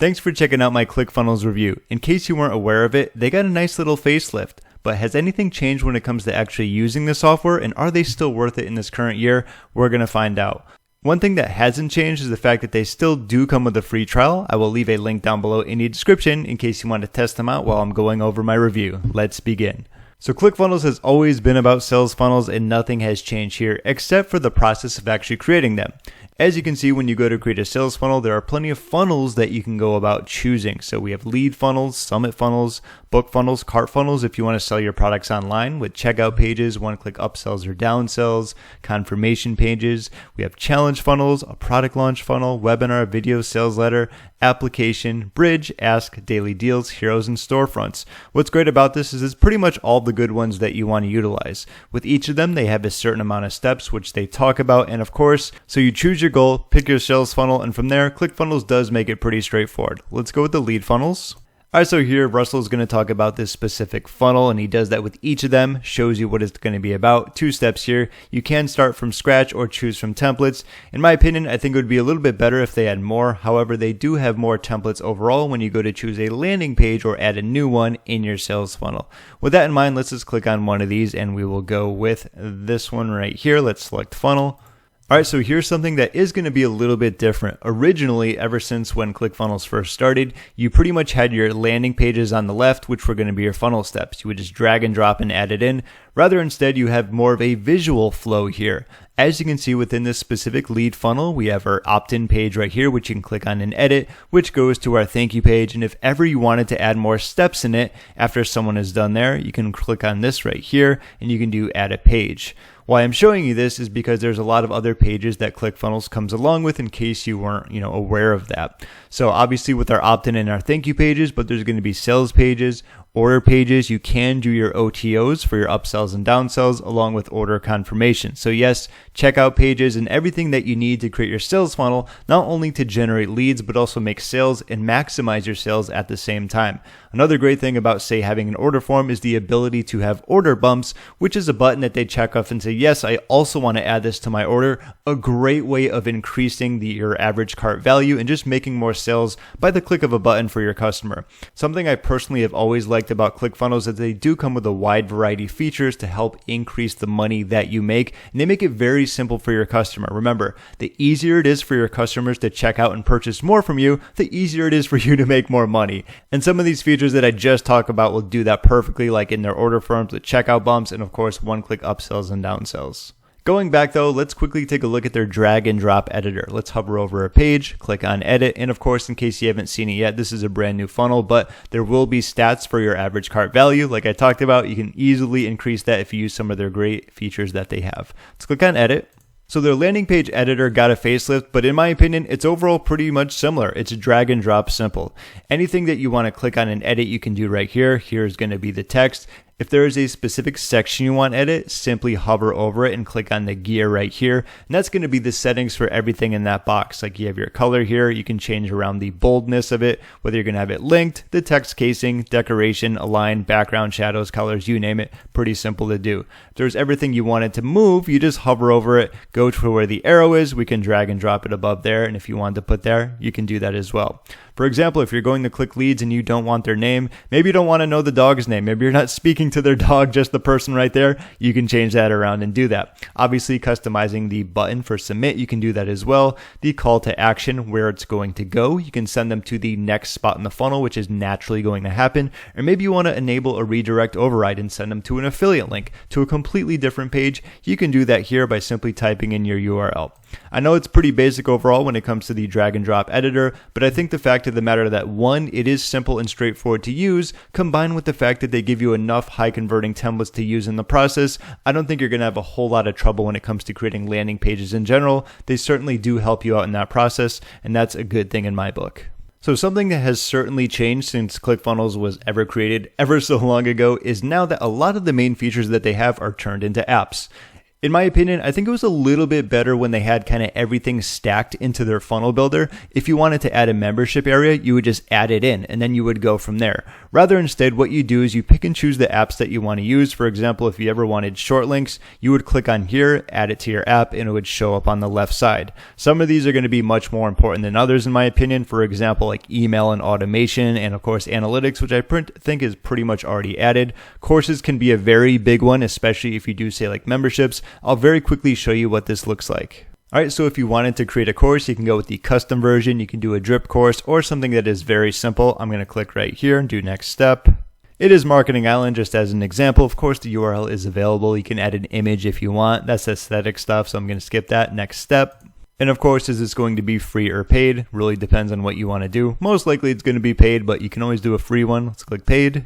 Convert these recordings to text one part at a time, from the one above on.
Thanks for checking out my ClickFunnels review. In case you weren't aware of it, they got a nice little facelift. But has anything changed when it comes to actually using the software, and are they still worth it in this current year? We're going to find out. One thing that hasn't changed is the fact that they still do come with a free trial. I will leave a link down below in the description in case you want to test them out while I'm going over my review. Let's begin. So ClickFunnels has always been about sales funnels, and nothing has changed here except for the process of actually creating them. As you can see, when you go to create a sales funnel, there are plenty of funnels that you can go about choosing. So we have lead funnels, summit funnels, book funnels, cart funnels if you want to sell your products online with checkout pages, one-click upsells or downsells, confirmation pages. We have challenge funnels, a product launch funnel, webinar, video, sales letter, application, bridge, ask, daily deals, heroes, and storefronts. What's great about this is it's pretty much all the good ones that you want to utilize. With each of them, they have a certain amount of steps which they talk about, and of course, so you choose your goal, pick your sales funnel, and from there, ClickFunnels does make it pretty straightforward. Let's go with the lead funnels. Alright, so here Russell is going to talk about this specific funnel, and he does that with each of them, shows you what it's going to be about. 2 steps here. You can start from scratch or choose from templates. In my opinion, I think it would be a little bit better if they had more. However, they do have more templates overall when you go to choose a landing page or add a new one in your sales funnel. With that in mind, let's just click on one of these and we will go with this one right here. Let's select funnel. Alright, so here's something that is going to be a little bit different. Originally, ever since when ClickFunnels first started, you pretty much had your landing pages on the left, which were going to be your funnel steps. You would just drag and drop and add it in. Rather, instead, you have more of a visual flow here. As you can see within this specific lead funnel, we have our opt-in page right here, which you can click on and edit, which goes to our thank you page. And if ever you wanted to add more steps in it after someone is done there, you can click on this right here and you can do add a page. Why I'm showing you this is because there's a lot of other pages that ClickFunnels comes along with in case you weren't, aware of that. So obviously with our opt-in and our thank you pages, but there's going to be sales pages, order pages. You can do your OTOs for your upsells and downsells along with order confirmation. So yes, checkout pages and everything that you need to create your sales funnel, not only to generate leads, but also make sales and maximize your sales at the same time. Another great thing about, say, having an order form is the ability to have order bumps, which is a button that they check off and say, yes, I also want to add this to my order. A great way of increasing your average cart value and just making more sales by the click of a button for your customer. Something I personally have always liked about ClickFunnels is that they do come with a wide variety of features to help increase the money that you make, and they make it very simple for your customer. Remember, the easier it is for your customers to check out and purchase more from you, the easier it is for you to make more money. And some of these features that I just talked about will do that perfectly, like in their order forms with checkout bumps and of course one-click upsells and downsells. Going back though, let's quickly take a look at their drag and drop editor. Let's hover over a page, click on edit, and of course, in case you haven't seen it yet, this is a brand new funnel, but there will be stats for your average cart value. Like I talked about, you can easily increase that if you use some of their great features that they have. Let's click on edit. So their landing page editor got a facelift, but in my opinion, it's overall pretty much similar. It's drag and drop simple. Anything that you want to click on and edit, you can do right here. Here's going to be the text. If there is a specific section you want to edit, simply hover over it and click on the gear right here. And that's going to be the settings for everything in that box. Like you have your color here, you can change around the boldness of it, whether you're going to have it linked, the text casing, decoration, align, background, shadows, colors, you name it. Pretty simple to do. If there's everything you wanted to move, you just hover over it, go to where the arrow is, we can drag and drop it above there. And if you want to put there, you can do that as well. For example, if you're going to click leads and you don't want their name, maybe you don't want to know the dog's name, maybe you're not speaking to their dog, just the person right there, you can change that around and do that. Obviously, customizing the button for submit, you can do that as well. The call to action, where it's going to go, you can send them to the next spot in the funnel, which is naturally going to happen. Or maybe you want to enable a redirect override and send them to an affiliate link to a completely different page. You can do that here by simply typing in your URL. I know it's pretty basic overall when it comes to the drag and drop editor, but I think the fact of the matter that one, it is simple and straightforward to use, combined with the fact that they give you enough high converting templates to use in the process, I don't think you're going to have a whole lot of trouble when it comes to creating landing pages in general. They certainly do help you out in that process, and that's a good thing in my book. So something that has certainly changed since ClickFunnels was ever created ever so long ago is now that a lot of the main features that they have are turned into apps. In my opinion, I think it was a little bit better when they had kind of everything stacked into their funnel builder. If you wanted to add a membership area, you would just add it in and then you would go from there. Rather instead, what you do is you pick and choose the apps that you want to use. For example, if you ever wanted short links, you would click on here, add it to your app, and it would show up on the left side. Some of these are going to be much more important than others in my opinion. For example, like email and automation, and of course analytics, which I think is pretty much already added. Courses can be a very big one, especially if you do say like memberships. I'll very quickly show you what this looks like. Alright, so if you wanted to create a course, you can go with the custom version, you can do a drip course, or something that is very simple. I'm going to click right here and do next step. It is Marketing Island, just as an example. Of course, the URL is available. You can add an image if you want. That's aesthetic stuff, so I'm going to skip that. Next step. And of course, is this going to be free or paid? Really depends on what you want to do. Most likely it's going to be paid, but you can always do a free one. Let's click paid.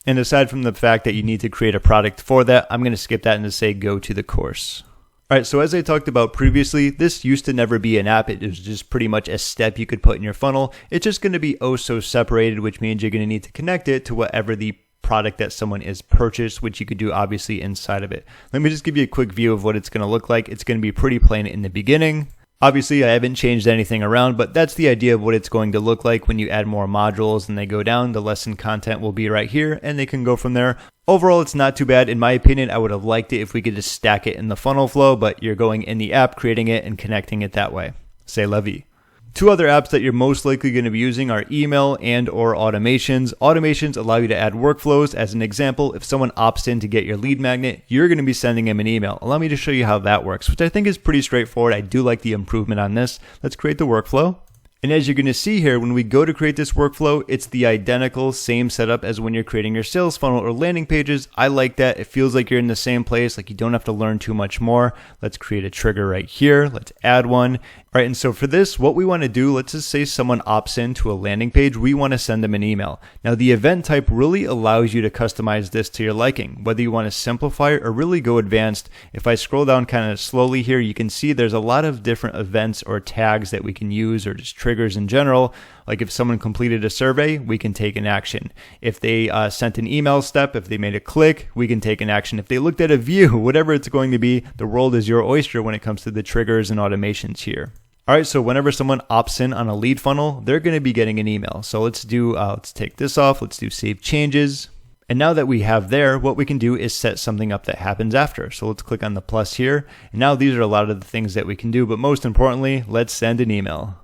And aside from the fact that you need to create a product for that, I'm going to skip that and just say go to the course. Alright, so as I talked about previously, this used to never be an app. It was just pretty much a step you could put in your funnel. It's just going to be oh so separated, which means you're going to need to connect it to whatever the product that someone is purchased, which you could do obviously inside of it. Let me just give you a quick view of what it's going to look like. It's going to be pretty plain in the beginning. Obviously, I haven't changed anything around, but that's the idea of what it's going to look like when you add more modules and they go down. The lesson content will be right here, and they can go from there. Overall, it's not too bad. In my opinion, I would have liked it if we could just stack it in the funnel flow, but you're going in the app, creating it, and connecting it that way. C'est la vie. Two other apps that you're most likely going to be using are email and or automations. Automations allow you to add workflows. As an example, if someone opts in to get your lead magnet, you're going to be sending them an email. Allow me to show you how that works, which I think is pretty straightforward. I do like the improvement on this. Let's create the workflow. And as you're going to see here, when we go to create this workflow, it's the identical same setup as when you're creating your sales funnel or landing pages. I like that. It feels like you're in the same place, like you don't have to learn too much more. Let's create a trigger right here. Let's add one. All right, and so for this, what we want to do, let's just say someone opts into a landing page. We want to send them an email. Now, the event type really allows you to customize this to your liking, whether you want to simplify it or really go advanced. If I scroll down kind of slowly here, you can see there's a lot of different events or tags that we can use, or just triggers in general. Like if someone completed a survey, we can take an action. If they sent an email step, if they made a click, we can take an action. If they looked at a view, whatever it's going to be, the world is your oyster when it comes to the triggers and automations here. All right, so whenever someone opts in on a lead funnel, they're going to be getting an email. So let's take this off. Let's do save changes. And now that we have there, what we can do is set something up that happens after. So let's click on the plus here. And now these are a lot of the things that we can do, but most importantly, let's send an email.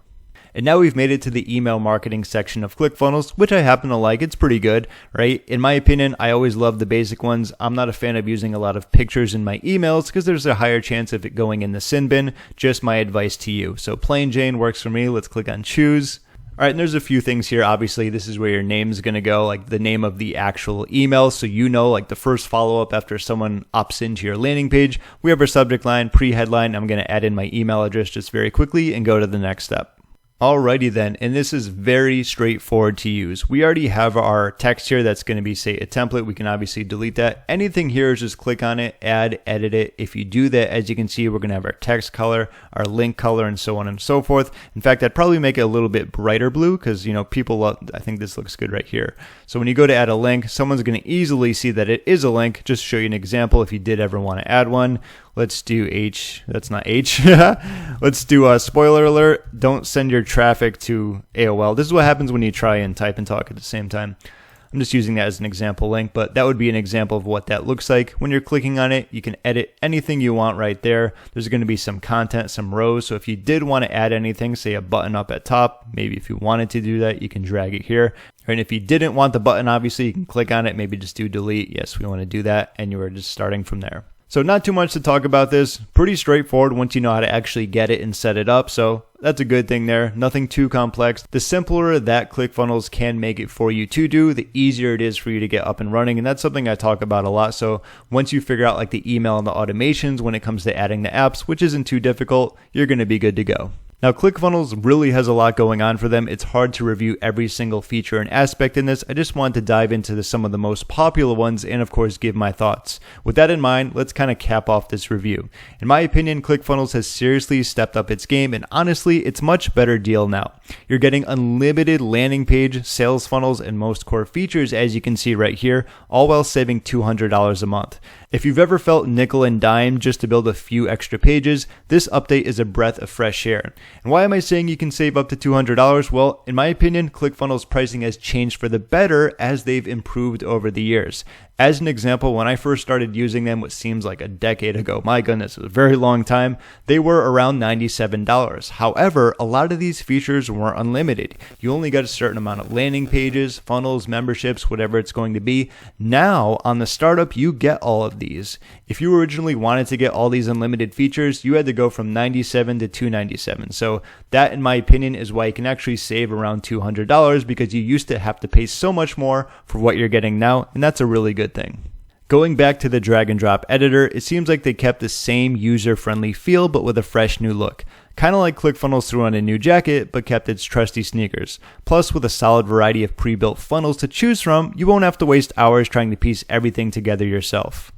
And now we've made it to the email marketing section of ClickFunnels, which I happen to like. It's pretty good, right? In my opinion, I always love the basic ones. I'm not a fan of using a lot of pictures in my emails because there's a higher chance of it going in the sin bin. Just my advice to you. So plain Jane works for me. Let's click on choose. All right, and there's a few things here. Obviously, this is where your name is going to go, like the name of the actual email. So you know, like the first follow-up after someone opts into your landing page. We have our subject line, pre-headline. I'm going to add in my email address just very quickly and go to the next step. Alrighty then, and this is very straightforward to use. We already have our text here that's going to be, say, a template. We can obviously delete that. Anything here is just click on it, add, edit it. If you do that, as you can see, we're going to have our text color, our link color, and so on and so forth. In fact, I'd probably make it a little bit brighter blue because, you know, people love, I think this looks good right here. So when you go to add a link, someone's going to easily see that it is a link. Just to show you an example, if you did ever want to add one. Let's do H. That's not H. Let's do a spoiler alert. Don't send your traffic to AOL. This is what happens when you try and type and talk at the same time. I'm just using that as an example link, but that would be an example of what that looks like. When you're clicking on it, you can edit anything you want right there. There's going to be some content, some rows. So if you did want to add anything, say a button up at top, maybe if you wanted to do that, you can drag it here. And if you didn't want the button, obviously you can click on it, maybe just do delete. Yes, we want to do that. And you are just starting from there. So not too much to talk about this. Pretty straightforward once you know how to actually get it and set it up. So that's a good thing there. Nothing too complex. The simpler that ClickFunnels can make it for you to do, the easier it is for you to get up and running. And that's something I talk about a lot. So once you figure out like the email and the automations when it comes to adding the apps, which isn't too difficult, you're going to be good to go. Now, ClickFunnels really has a lot going on for them. It's hard to review every single feature and aspect in this. I just wanted to dive into some of the most popular ones and, of course, give my thoughts. With that in mind, let's kind of cap off this review. In my opinion, ClickFunnels has seriously stepped up its game, and honestly, it's a much better deal now. You're getting unlimited landing page, sales funnels, and most core features, as you can see right here, all while saving $200 a month. If you've ever felt nickel and dime just to build a few extra pages, this update is a breath of fresh air. And why am I saying you can save up to $200? Well, in my opinion, ClickFunnels pricing has changed for the better as they've improved over the years. As an example, when I first started using them, what seems like a decade ago, my goodness, it was a very long time, they were around $97. However, a lot of these features weren't unlimited. You only got a certain amount of landing pages, funnels, memberships, whatever it's going to be. Now, on the startup, you get all of these. If you originally wanted to get all these unlimited features, you had to go from $97 to $297. So that, in my opinion, is why you can actually save around $200 because you used to have to pay so much more for what you're getting now, and that's a really good thing. Going back to the drag and drop editor, it seems like they kept the same user-friendly feel but with a fresh new look. Kind of like ClickFunnels threw on a new jacket but kept its trusty sneakers. Plus, with a solid variety of pre-built funnels to choose from, you won't have to waste hours trying to piece everything together yourself.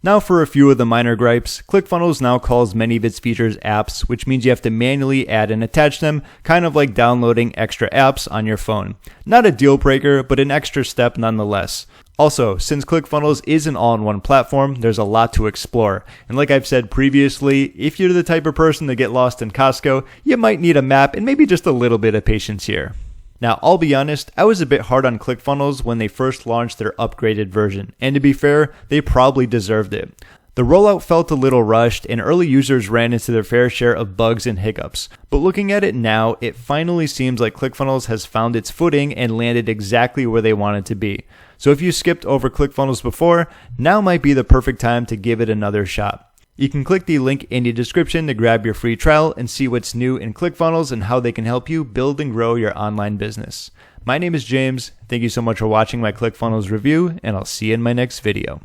Now for a few of the minor gripes, ClickFunnels now calls many of its features apps, which means you have to manually add and attach them, kind of like downloading extra apps on your phone. Not a deal breaker, but an extra step nonetheless. Also, since ClickFunnels is an all-in-one platform, there's a lot to explore. And like I've said previously, if you're the type of person to get lost in Costco, you might need a map and maybe just a little bit of patience here. Now, I'll be honest, I was a bit hard on ClickFunnels when they first launched their upgraded version, and to be fair, they probably deserved it. The rollout felt a little rushed, and early users ran into their fair share of bugs and hiccups. But looking at it now, it finally seems like ClickFunnels has found its footing and landed exactly where they wanted to be. So if you skipped over ClickFunnels before, now might be the perfect time to give it another shot. You can click the link in the description to grab your free trial and see what's new in ClickFunnels and how they can help you build and grow your online business. My name is James. Thank you so much for watching my ClickFunnels review, and I'll see you in my next video.